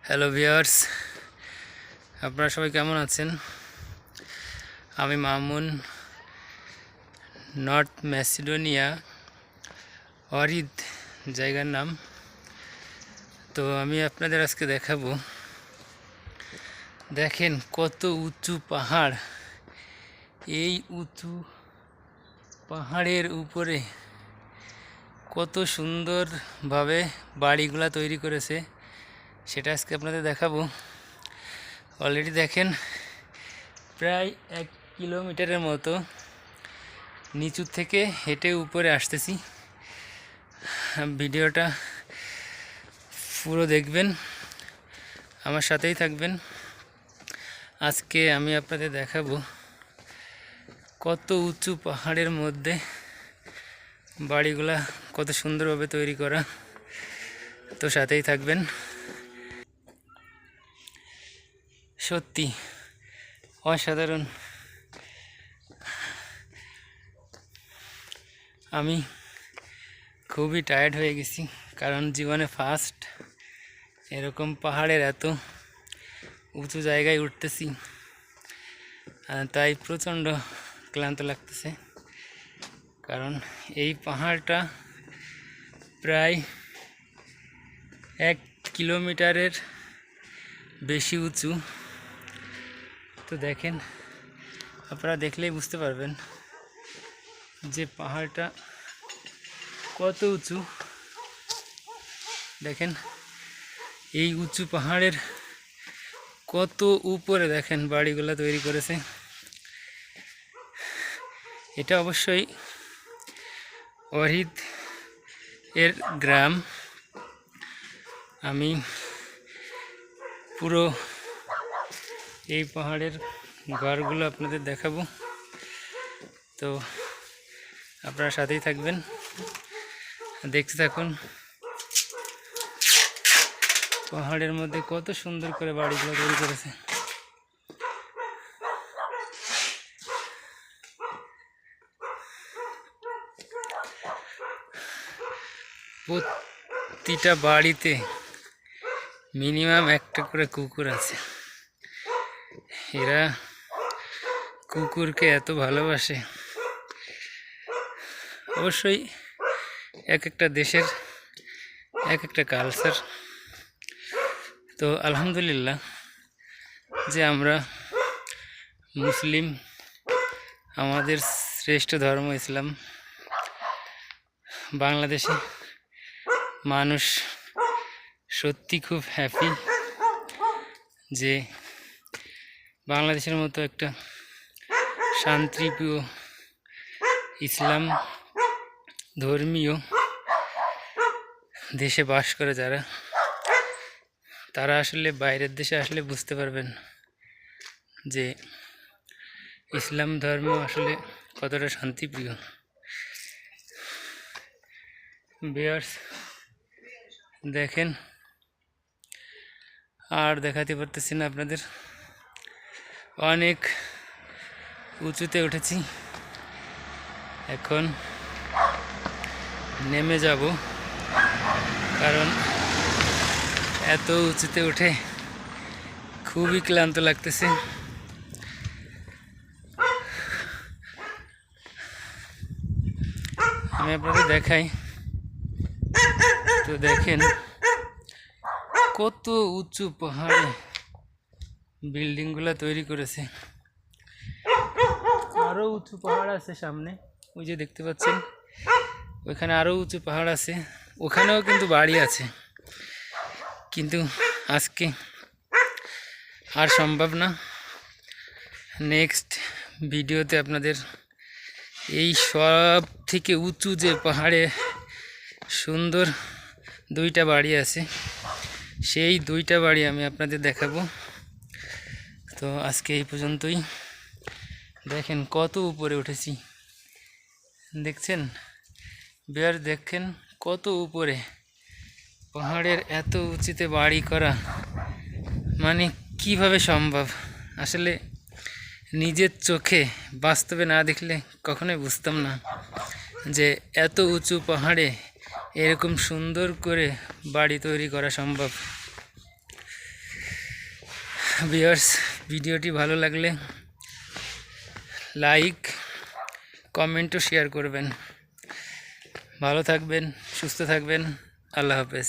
Hello viewers, আপনারা সবাই কেমন আছেন? আমি মামুন, নর্থ ম্যাসিডোনিয়া, অরিদ জায়গার নাম। তো আমি আপনাদের আজকে দেখাবো, দেখেন কত উঁচু পাহাড়। এই উঁচু পাহাড়ের উপরে কত সুন্দরভাবে বাড়িগুলা তৈরি করেছে, সেটা আজকে আপনাদের দেখাবো। অলরেডি দেখেন প্রায় 1 কিলোমিটারের মতো নিচু থেকে হেঁটে উপরে আসতেছি। ভিডিওটা পুরো দেখবেন, আমার সাথেই থাকবেন। আজকে আমি আপনাদের দেখাবো কত উঁচু পাহাড়ের মধ্যে বাড়িগুলা কত সুন্দরভাবে তৈরি করা। তো সাথেই থাকবেন। সত্যি অসাধারণ। আমি খুবই টায়ার্ড হয়ে গেছি, কারণ জীবনে ফার্স্ট এরকম পাহাড়ের এত উঁচু জায়গায় উঠতেছি, তাই প্রচণ্ড ক্লান্ত লাগতেছে। কারণ এই পাহাড়টা প্রায় 1 কিলোমিটারের বেশি উঁচু। তো দেখেন, আপনারা দেখলেই বুঝতে পারবেন যে পাহাড়টা কত উঁচু। দেখেন এই উঁচু পাহাড়ের কত উপরে দেখেন বাড়িগুলো তৈরি করেছে। এটা অবশ্যই অরিদ এর গ্রাম। আমি পুরো এই পাহাড়ের ঘরগুলো আপনাদের দেখাবো। তো আপনারা সাথেই থাকবেন, দেখতে থাকুন পাহাড়ের মধ্যে কত সুন্দর করে বাড়িগুলো তৈরি করেছে। প্রতিটা বাড়িতে মিনিমাম একটা করে কুকুর আছে। এরা কুকুরকে এত ভালোবাসে। অবশ্যই এক একটা দেশের এক একটা কালচার। তো আলহামদুলিল্লাহ যে আমরা মুসলিম, আমাদের শ্রেষ্ঠ ধর্ম ইসলাম। বাংলাদেশে মানুষ সত্যি খুব হ্যাপি যে বাংলাদেশের মতো একটা শান্তিপ্রিয় ইসলাম ধর্মীয় দেশে বাস করে যারা, তারা আসলে বাইরের দেশে আসলে বুঝতে পারবেন যে ইসলাম ধর্ম আসলে কতটা শান্তিপ্রিয়। ভিউয়ার্স দেখেন, আর দেখাতে পারতেছি না আপনাদের, অনেক উঁচুতে উঠেছি। এখন নেমে যাব, কারণ এত উঁচুতে উঠে খুবই ক্লান্ত লাগতেছে। আমি আপনাদের দেখাই। তো দেখেন কত উঁচু পাহাড়ে বিল্ডিংগুলো তৈরি করেছে। আরও উঁচু পাহাড় আছে সামনে, ওই যে দেখতে পাচ্ছেন ওইখানে আরও উঁচু পাহাড় আছে, ওখানেও কিন্তু বাড়ি আছে। কিন্তু আজকে আর সম্ভব না। নেক্সট ভিডিওতে আপনাদের এই সব থেকে উঁচু যে পাহাড়ে সুন্দর 2টা বাড়ি আছে, সেই 2টা বাড়ি আমি আপনাদের দেখাবো। তো আজকে এই পর্যন্তই। দেখেন কত উপরে উঠেছি, দেখছেন বিহার, দেখেন কত উপরে পাহাড়ের এত উঁচুতে বাড়ি করা, মানে কিভাবে সম্ভব? আসলে নিজের চোখে বাস্তবে না দেখলে কখনোই বুঝতাম না যে এত উঁচু পাহাড়ে এরকম সুন্দর করে বাড়ি তৈরি করা সম্ভব। ভিউয়ার্স, ভিডিওটি ভালো লাগলে লাইক, কমেন্ট ও শেয়ার করবেন। ভালো থাকবেন, সুস্থ থাকবেন। আল্লাহ হাফেজ।